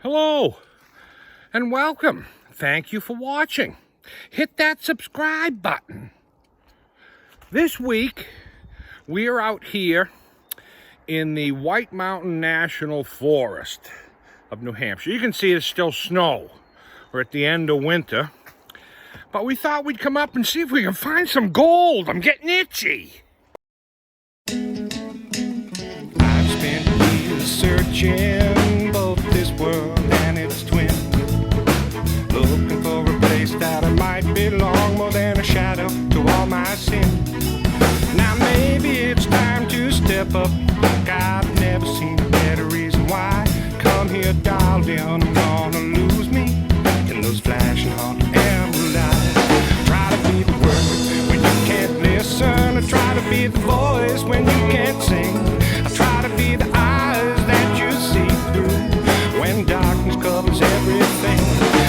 Hello and welcome. Thank you for watching. Hit that subscribe button. This week we are out here in the White Mountain National Forest of New Hampshire. You can see it's still snow. We're at the end of winter. But we thought we'd come up and see if we can find some gold. I'm getting itchy. I've spent years searching both this world and its twin, looking for a place that I might belong, more than a shadow to all my sin. Now maybe it's time to step up, like I've never seen a better reason why. Come here, darling, I'm gonna lose me in those flashing hot emerald eyes. Try to be the word when you can't listen, I try to be the voice when you can't sing. I try to be the eyes that you see through when darkness covers everything.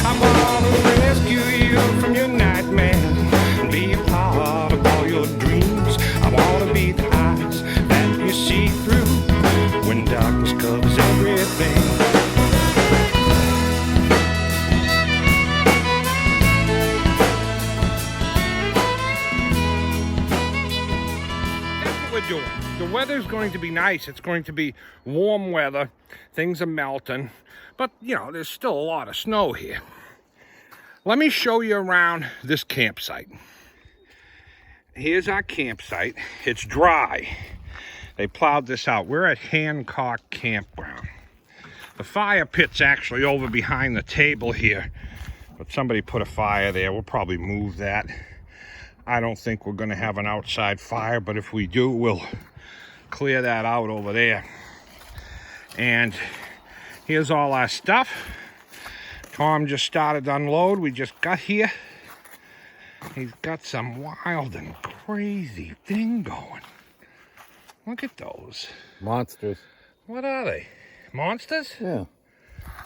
I wanna rescue you from your nightmares and be a part of all your dreams. I wanna be the eyes that you see through when darkness covers everything. That's what we're doing. The weather's going to be nice. It's going to be warm weather. Things are melting. But, you know, there's still a lot of snow here. Let me show you around this campsite. Here's our campsite. It's dry. They plowed this out. We're at Hancock Campground. The fire pit's actually over behind the table here. But somebody put a fire there. We'll probably move that. I don't think we're going to have an outside fire, but if we do, we'll clear that out over there. And here's all our stuff. Tom just started to unload. We just got here. He's got some wild and crazy thing going. Look at those. Monsters. What are they? Monsters? Yeah.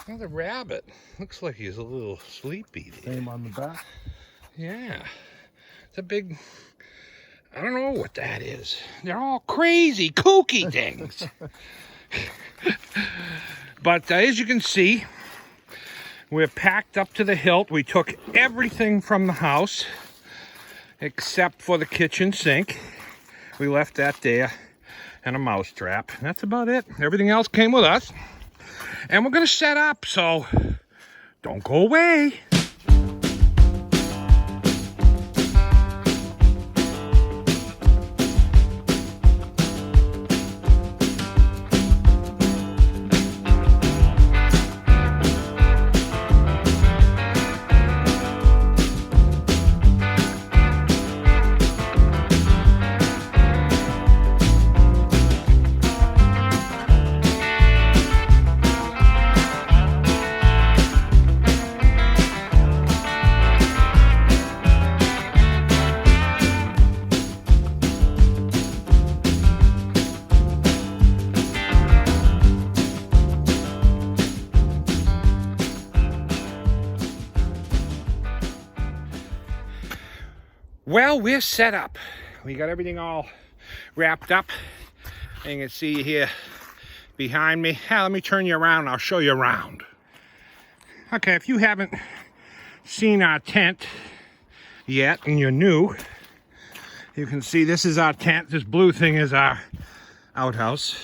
Another rabbit. Looks like he's a little sleepy there. Same on the back. Yeah. It's a big, I don't know what that is. They're all crazy, kooky things. But as you can see, we're packed up to the hilt. We took everything from the house except for the kitchen sink. We left that there and a mouse trap. That's about it. Everything else came with us. And we're going to set up, so don't go away. Well, we're set up. We got everything all wrapped up. And you can see here behind me. Let me turn you around and I'll show you around. Okay, if you haven't seen our tent yet and you're new, you can see this is our tent. This blue thing is our outhouse.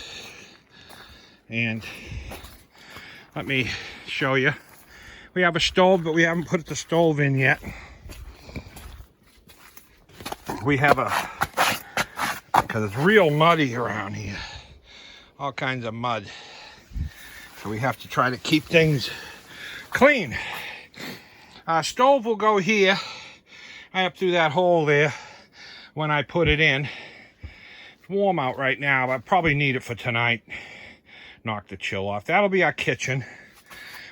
And let me show you. We have a stove, but we haven't put the stove in yet. We have because it's real muddy around here. All kinds of mud. So we have to try to keep things clean. Our stove will go here. I up through that hole there when I put it in. It's warm out right now, but I probably need it for tonight. Knock the chill off. That'll be our kitchen.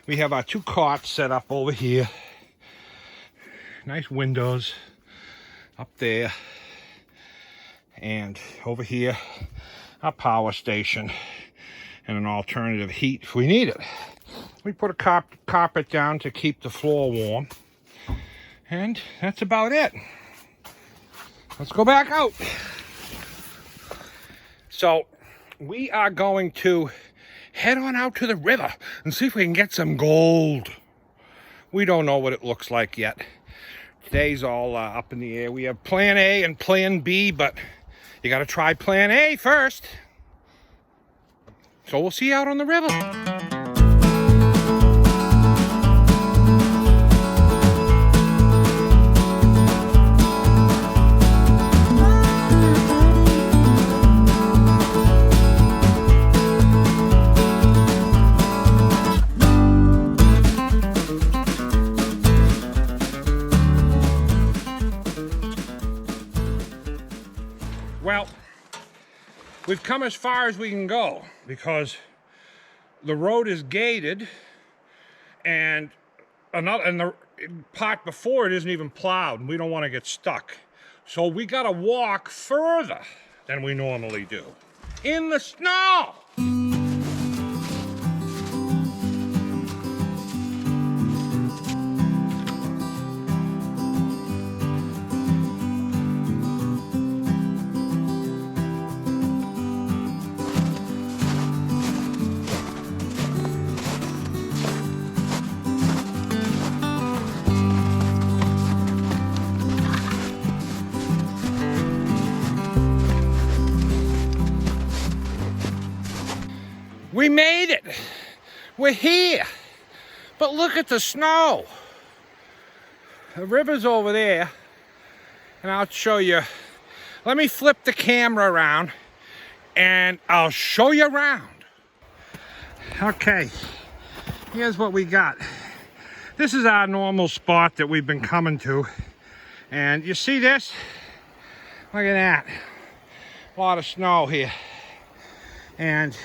We have our two cots set up over here. Nice windows. Up there and over here, our power station and an alternative heat if we need it. We put a carpet down to keep the floor warm, and that's about it. Let's go back out. So we are going to head on out to the river and see if we can get some gold. We don't know what it looks like yet. Today's all up in the air. We have plan A and plan B, but you got to try plan A first. So we'll see you out on the river. Well, we've come as far as we can go because the road is gated and the part before it isn't even plowed, and we don't want to get stuck. So we got to walk further than we normally do in the snow. We made it. We're here. But look at the snow. The river's over there. And I'll show you. Let me flip the camera around and I'll show you around. Okay. Here's what we got. This is our normal spot that we've been coming to. And you see this? Look at that. A lot of snow here. And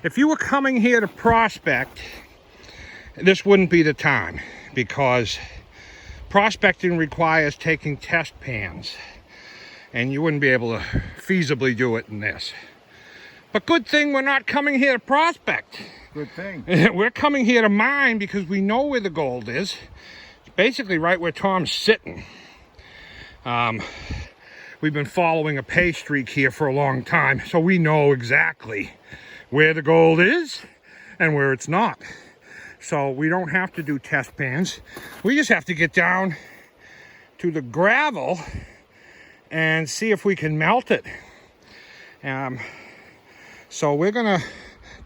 if you were coming here to prospect, this wouldn't be the time because prospecting requires taking test pans and you wouldn't be able to feasibly do it in this. But good thing we're not coming here to prospect. Good thing. We're coming here to mine because we know where the gold is. It's basically right where Tom's sitting. We've been following a pay streak here for a long time, so we know exactly where the gold is and where it's not. So we don't have to do test pans. We just have to get down to the gravel and see if we can melt it. So we're gonna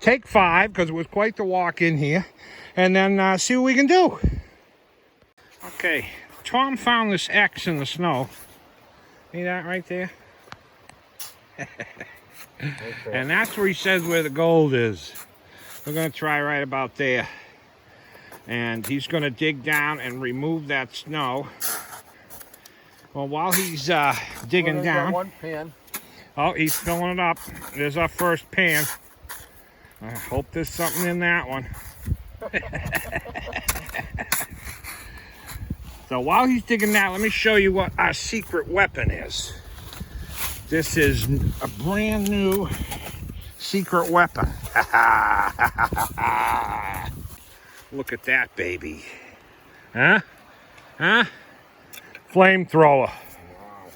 take 5 because it was quite the walk in here, and then see what we can do. Okay, Tom found this X in the snow. See that right there? Okay. And that's where he says where the gold is. We're going to try right about there. And he's going to dig down and remove that snow. Well, while he's digging down... One pan. Oh, he's filling it up. There's our first pan. I hope there's something in that one. So while he's digging that, let me show you what our secret weapon is. This is a brand new secret weapon. Look at that, baby. Huh? Huh? Flamethrower. Wow.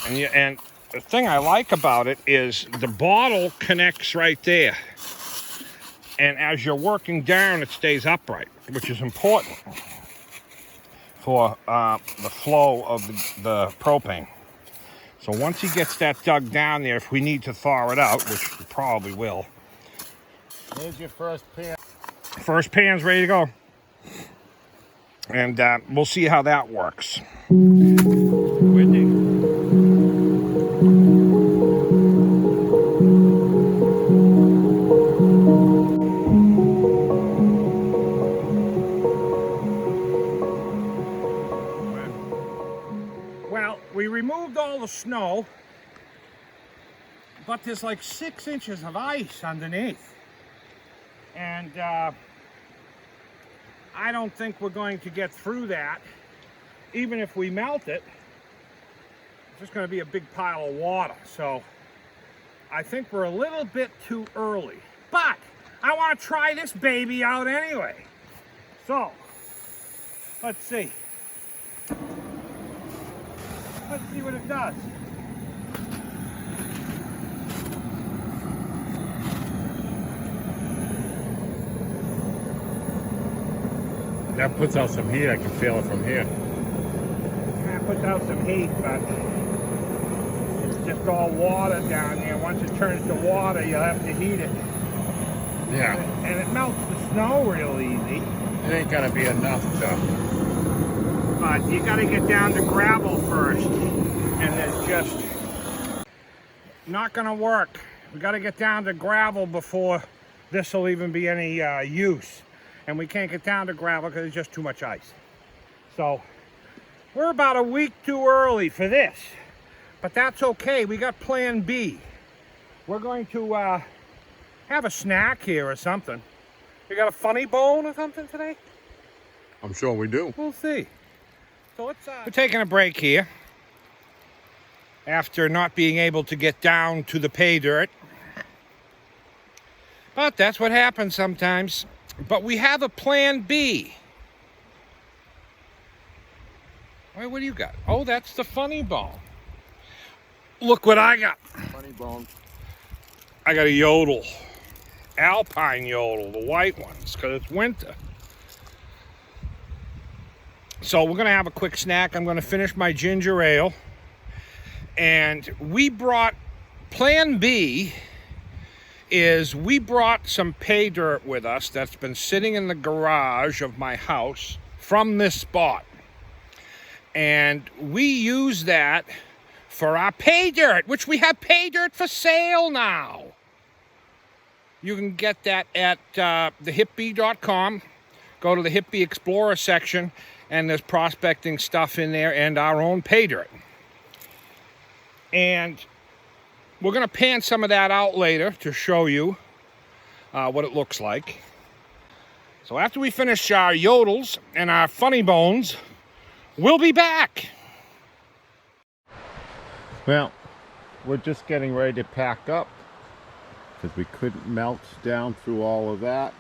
And the thing I like about it is the bottle connects right there. And as you're working down, it stays upright, which is important for the flow of the propane. So once he gets that dug down there, if we need to thaw it out, which we probably will. Here's your first pan. First pan's ready to go. And we'll see how that works. We're digging. We removed all the snow, but there's like 6 inches of ice underneath. And I don't think we're going to get through that. Even if we melt it, it's just going to be a big pile of water. So I think we're a little bit too early. But I want to try this baby out anyway. So, let's see. Let's see what it does. That puts out some heat. I can feel it from here. That puts out some heat, but it's just all water down there. Once it turns to water, you'll have to heat it. Yeah. And it melts the snow real easy. It ain't gonna be enough though. But you gotta get down to gravel first. And it's just not gonna work. We gotta get down to gravel before this will even be any use. And we can't get down to gravel because there's just too much ice. So we're about a week too early for this. But that's okay, we got plan B. We're going to have a snack here or something. You got a funny bone or something today? I'm sure we do. We'll see. So let's we're taking a break here after not being able to get down to the pay dirt. But that's what happens sometimes. But we have a plan B. Wait, what do you got? Oh, that's the funny bone. Look what I got. Funny bone. I got a yodel. Alpine yodel, the white ones, because it's winter. So we're going to have a quick snack. I'm going to finish my ginger ale. And we brought, plan B is we brought some pay dirt with us that's been sitting in the garage of my house from this spot. And we use that for our pay dirt, which we have pay dirt for sale now. You can get that at thehippie.com. Go to the Hippie Explorer section, and there's prospecting stuff in there and our own pay dirt. And we're going to pan some of that out later to show you what it looks like. So after we finish our yodels and our funny bones, we'll be back. Well, we're just getting ready to pack up because we couldn't melt down through all of that.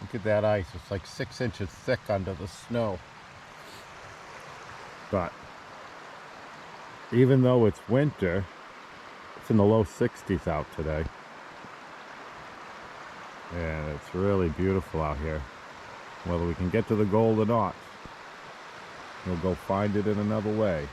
Look at that ice. It's like 6 inches thick under the snow. But even though it's winter, it's in the low 60s out today. And it's really beautiful out here. Whether we can get to the gold or not, we'll go find it in another way.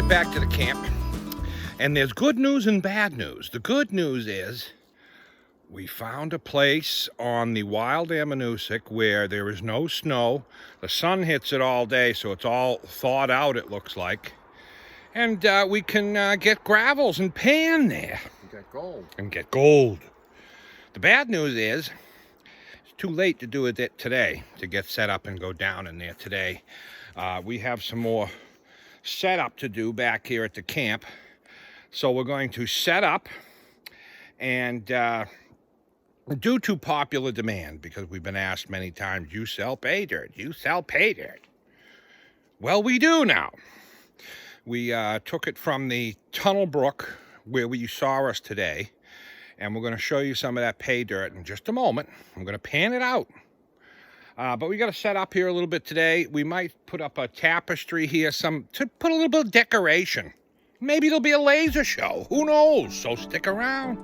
Back to the camp, and there's good news and bad news. The good news is we found a place on the wild Amanuensis where there is no snow. The sun hits it all day, so it's all thawed out, it looks like, and we can get gravels and pan there and get gold. The bad news is it's too late to do it today, to get set up and go down in there today. We have some more setup to do back here at the camp. So we're going to set up, and due to popular demand, because we've been asked many times, you sell pay dirt, you sell pay dirt. Well, we do now. We took it from the tunnel Brook where you saw us today, and we're going to show you some of that pay dirt in just a moment. I'm going to pan it out. But we got to set up here a little bit today. We might put up a tapestry here, to put a little bit of decoration. Maybe there'll be a laser show. Who knows? So stick around.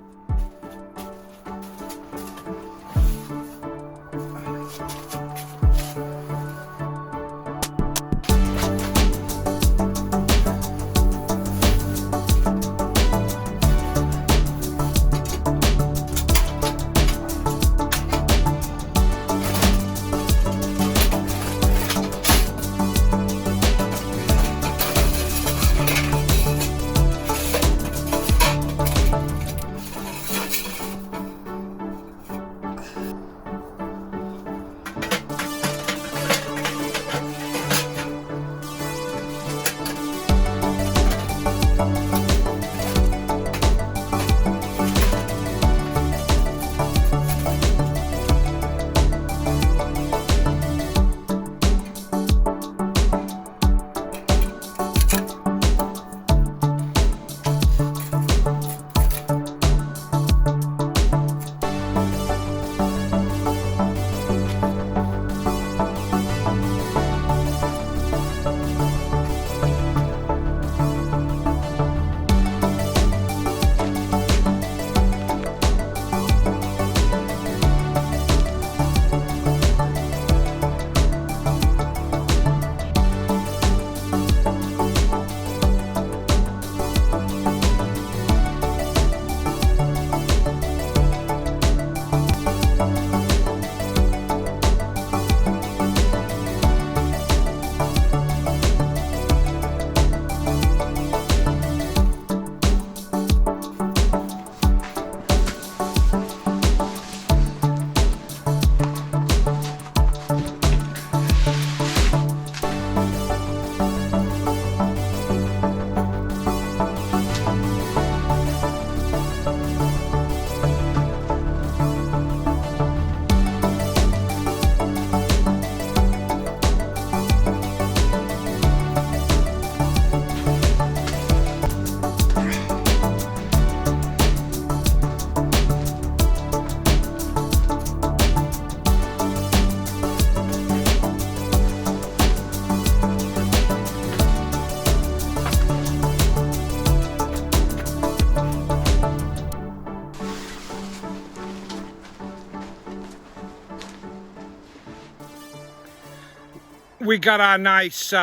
We got our nice,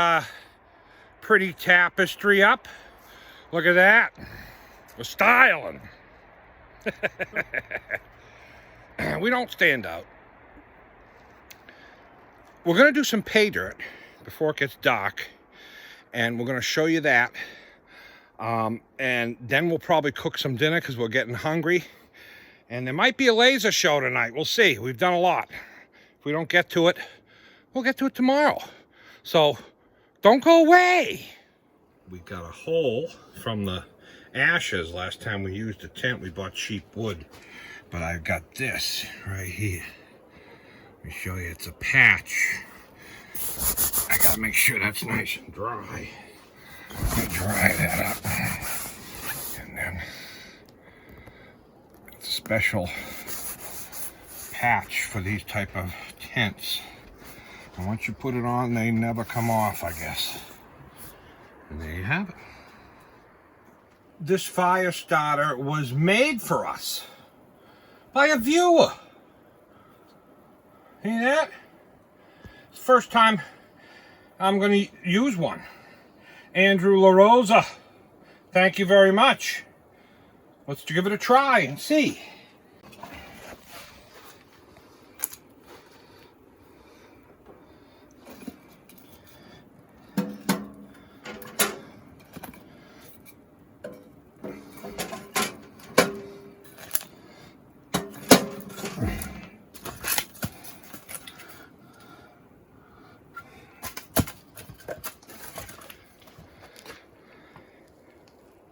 pretty tapestry up. Look at that. We're styling. We don't stand out. We're going to do some pay dirt before it gets dark. And we're going to show you that. And then we'll probably cook some dinner because we're getting hungry. And there might be a laser show tonight. We'll see. We've done a lot. If we don't get to it, we'll get to it tomorrow. So don't go away. We got a hole from the ashes. Last time we used a tent, we bought cheap wood. But I've got this right here. Let me show you. It's a patch. I gotta make sure that's nice and dry. Let me dry that up. And then it's a special patch for these type of tents. And once you put it on, they never come off, I guess. And there you have it. This fire starter was made for us by a viewer. See that? It's the first time I'm going to use one. Andrew LaRosa, thank you very much. Let's give it a try and see.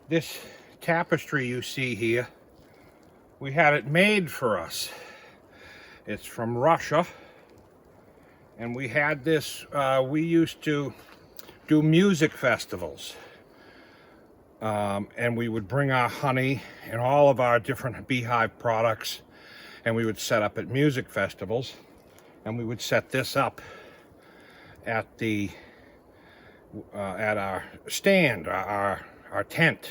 This tapestry you see here, we had it made for us. It's from Russia. And we had this, we used to do music festivals. And we would bring our honey and all of our different beehive products, and we would set up at music festivals. And we would set this up at the, at our stand, our tent.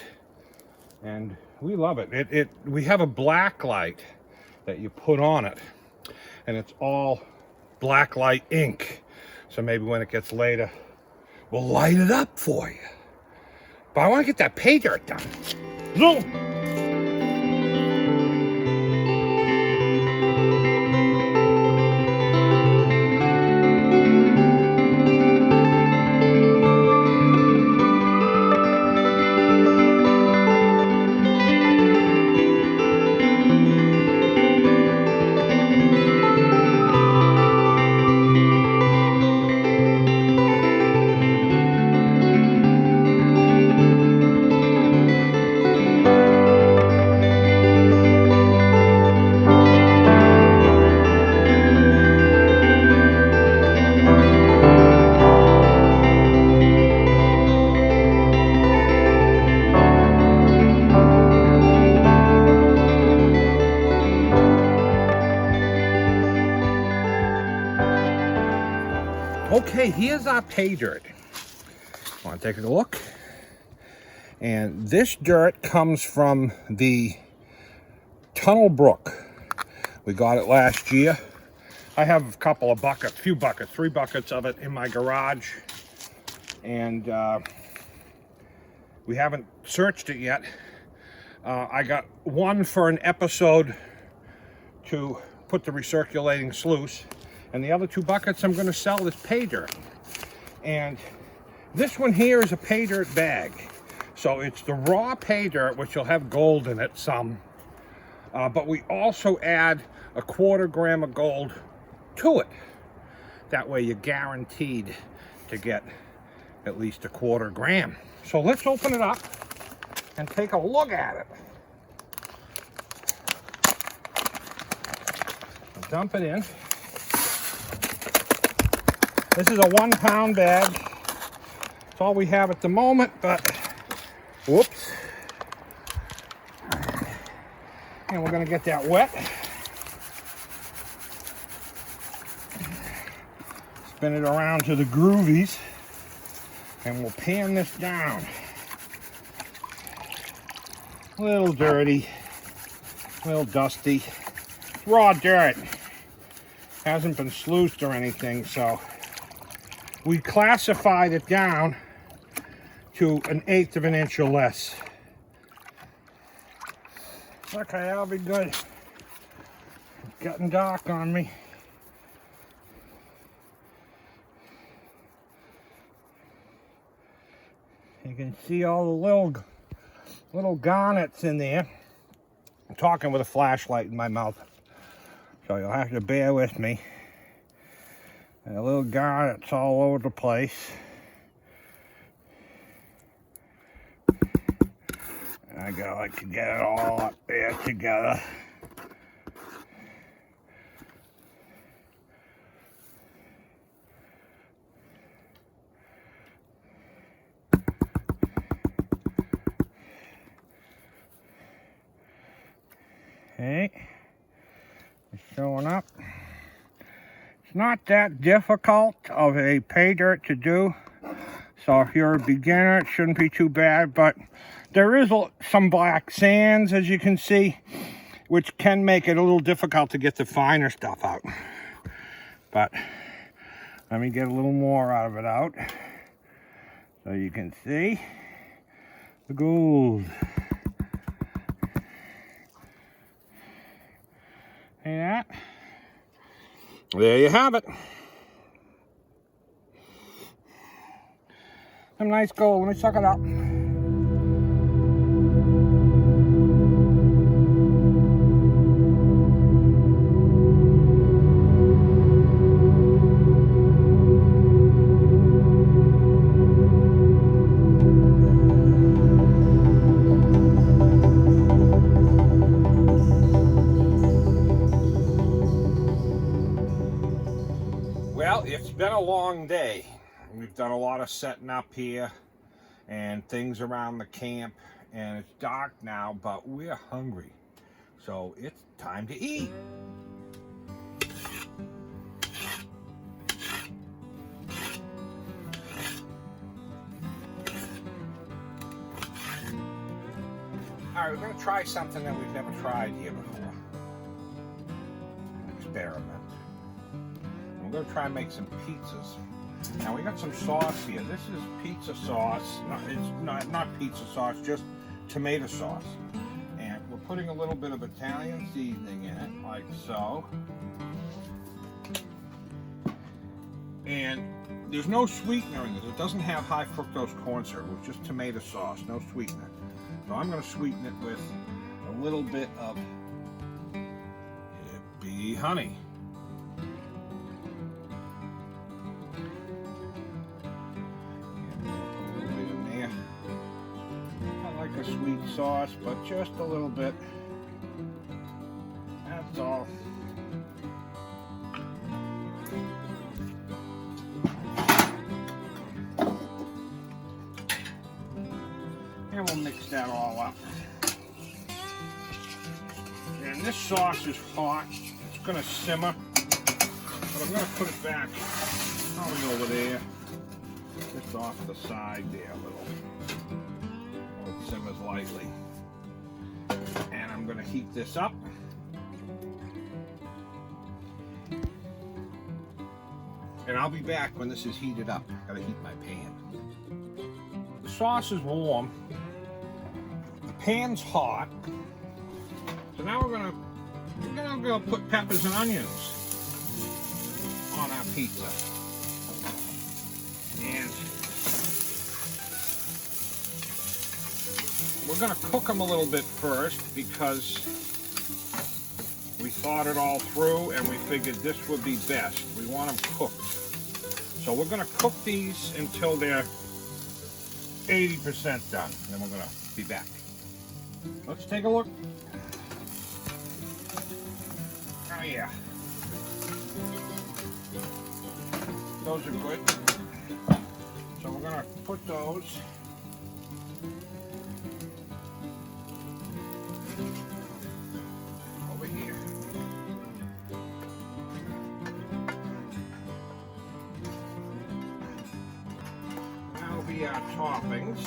And we love it. We have a black light that you put on it, and it's all black light ink. So maybe when it gets later, we'll light it up for you. But I want to get that pay dirt done. Zoom! Okay, here's our pay dirt. Want to take a look? And this dirt comes from the Tunnel Brook. We got it last year. I have a couple of buckets, few buckets, 3 buckets of it in my garage. And we haven't searched it yet. I got one for an episode to put the recirculating sluice. And the other 2 buckets I'm going to sell as pay dirt. And this one here is a pay dirt bag. So it's the raw pay dirt, which will have gold in it, some. But we also add a 1/4 gram of gold to it. That way you're guaranteed to get at least a 1/4 gram. So let's open it up and take a look at it. I'll dump it in. This is a 1 pound bag. It's all we have at the moment, but whoops. And we're gonna get that wet. Spin it around to the groovies, and we'll pan this down. A little dirty, a little dusty. Raw dirt. Hasn't been sluiced or anything, so we classified it down to 1/8 of an inch or less. Okay, that'll be good. It's getting dark on me. You can see all the little garnets in there. I'm talking with a flashlight in my mouth, so you'll have to bear with me. And the little garnets all over the place. I gotta like to get it all up there together. Okay, it's showing up. It's not that difficult of a pay dirt to do, so if you're a beginner, it shouldn't be too bad, but there is some black sands, as you can see, which can make it a little difficult to get the finer stuff out. But let me get a little more out of it out, so you can see the gold. See that? There you have it. Some nice gold. Let me suck it up. Well, it's been a long day. We've done a lot of setting up here and things around the camp, and it's dark now, but we're hungry. So it's time to eat. All right, we're gonna try something that we've never tried here before. Experiment. We're gonna try and make some pizzas. Now we got some sauce here. This is pizza sauce. It's not pizza sauce, just tomato sauce. And we're putting a little bit of Italian seasoning in it, like so. And there's no sweetener in this. It doesn't have high fructose corn syrup. It's just tomato sauce, no sweetener. So I'm going to sweeten it with a little bit of hippie honey. A sweet sauce, but just a little bit. That's all. And we'll mix that all up. And this sauce is hot. It's going to simmer, but I'm going to put it back probably over there, just off the side there a little. Simmers lightly, and I'm going to heat this up. And I'll be back when this is heated up. Gotta heat my pan. The sauce is warm. The pan's hot. So now we're gonna put peppers and onions on our pizza. And we're going to cook them a little bit first because we thought it all through and we figured this would be best. We want them cooked. So we're going to cook these until they're 80% done. And then we're going to be back. Let's take a look. Oh yeah. Those are good. So we're going to put those over here. That'll be our toppings.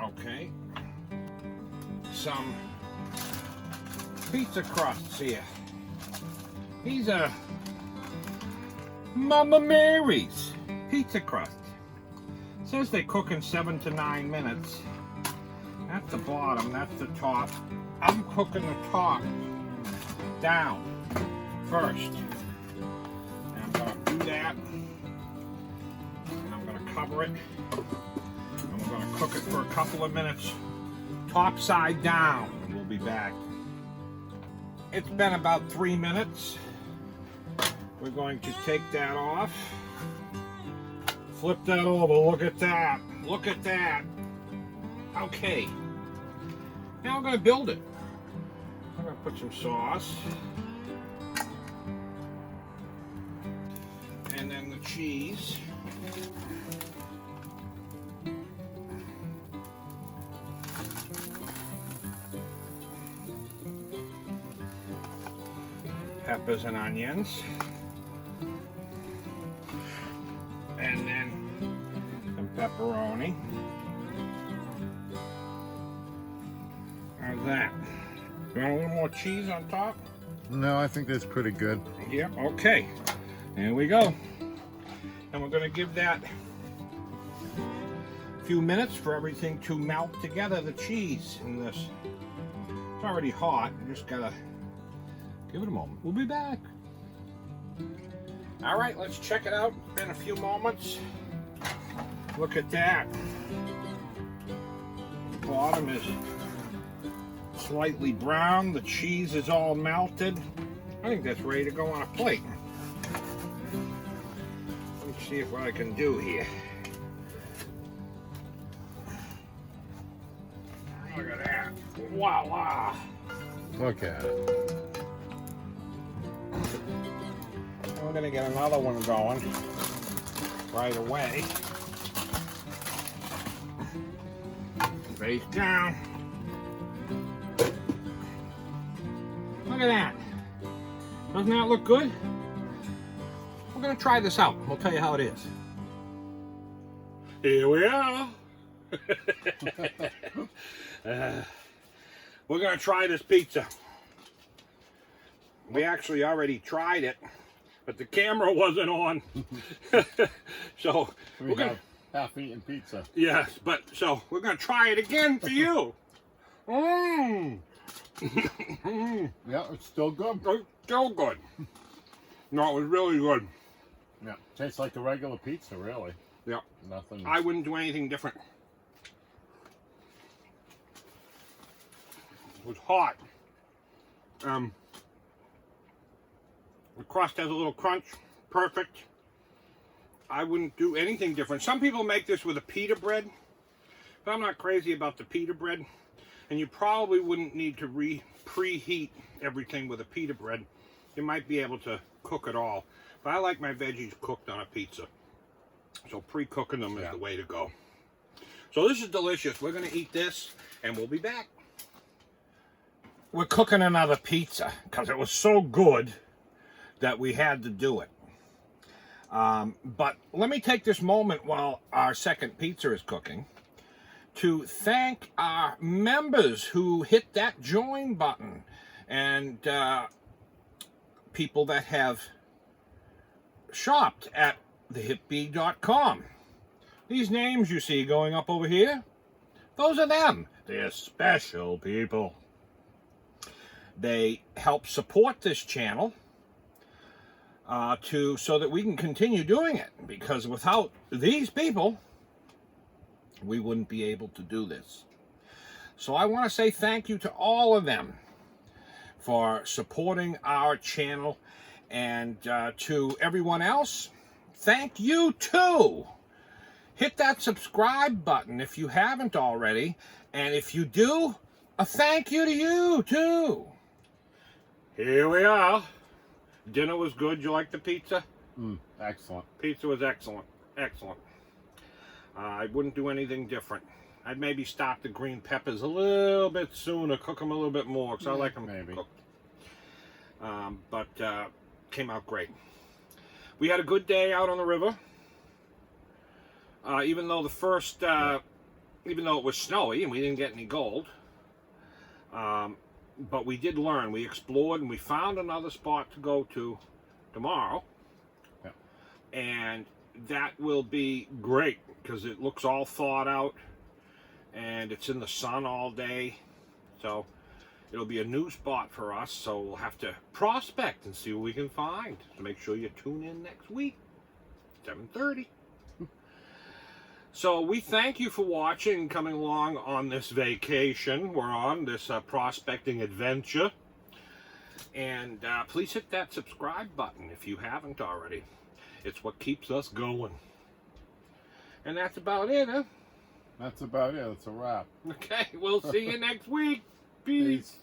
Okay. some pizza crusts here. These are Mama Mary's pizza crust. It says they cook in 7 to 9 minutes. That's the bottom, that's the top. I'm cooking the top down first. And I'm gonna do that. And I'm gonna cover it. And we're gonna cook it for a couple of minutes, top side down, and we'll be back. It's been about 3 minutes. We're going to take that off. Flip that over, look at that. Look at that. Okay. Now I'm gonna build it. I'm gonna put some sauce. And then the cheese. Peppers and onions. And then some pepperoni. How's that? You want a little more cheese on top? No, I think that's pretty good. Yep, okay. Here we go. And we're going to give that a few minutes for everything to melt together, the cheese in this. It's already hot. You just got to give it a moment. We'll be back. All right, let's check it out in a few moments. Look at that. The bottom is slightly brown. The cheese is all melted. I think that's ready to go on a plate. Let's see what I can do here. Look at that. Voila. Look at it. We're going to get another one going right away. Face down. Look at that. Doesn't that look good? We're going to try this out. We'll tell you how it is. Here we are. We're going to try this pizza. We actually already tried it, but the camera wasn't on. So we have half-eaten pizza. Yes, but so we're going to try it again for you. Yeah, it's still good. It's still good. No, it was really good. Yeah, tastes like a regular pizza, really. Yeah. Nothing. I wouldn't do anything different. It was hot. The crust has a little crunch. Perfect. I wouldn't do anything different. Some people make this with a pita bread, but I'm not crazy about the pita bread. And you probably wouldn't need to preheat everything with a pita bread. You might be able to cook it all. But I like my veggies cooked on a pizza. So pre-cooking them is the way to go. So this is delicious. We're going to eat this and we'll be back. We're cooking another pizza because it was so good that we had to do it. But let me take this moment while our second pizza is cooking to thank our members who hit that join button and people that have shopped at thehipbee.com. These names you see going up over here, those are them. They're special people. They help support this channel so that we can continue doing it, because without these people we wouldn't be able to do this. So I want to say thank you to all of them for supporting our channel, and to everyone else, thank you too. Hit that subscribe button if you haven't already, and if you do, a thank you to you too. Here we are. Dinner was good. You like the pizza? Excellent. Pizza was excellent. Excellent. I wouldn't do anything different. I'd maybe stop the green peppers a little bit sooner, cook them a little bit more, because I like them cooked. But came out great. We had a good day out on the river. Even though the first, even though it was snowy and we didn't get any gold, But we did learn. We explored and we found another spot to go to tomorrow. Yeah. And that will be great because it looks all thawed out and it's in the sun all day. So it'll be a new spot for us. So we'll have to prospect and see what we can find. So make sure you tune in next week, 7:30. So we thank you for watching and coming along on this vacation. We're on this prospecting adventure. And please hit that subscribe button if you haven't already. It's what keeps us going. And that's about it, huh? That's about it. It's a wrap. Okay, we'll see you next week. Peace.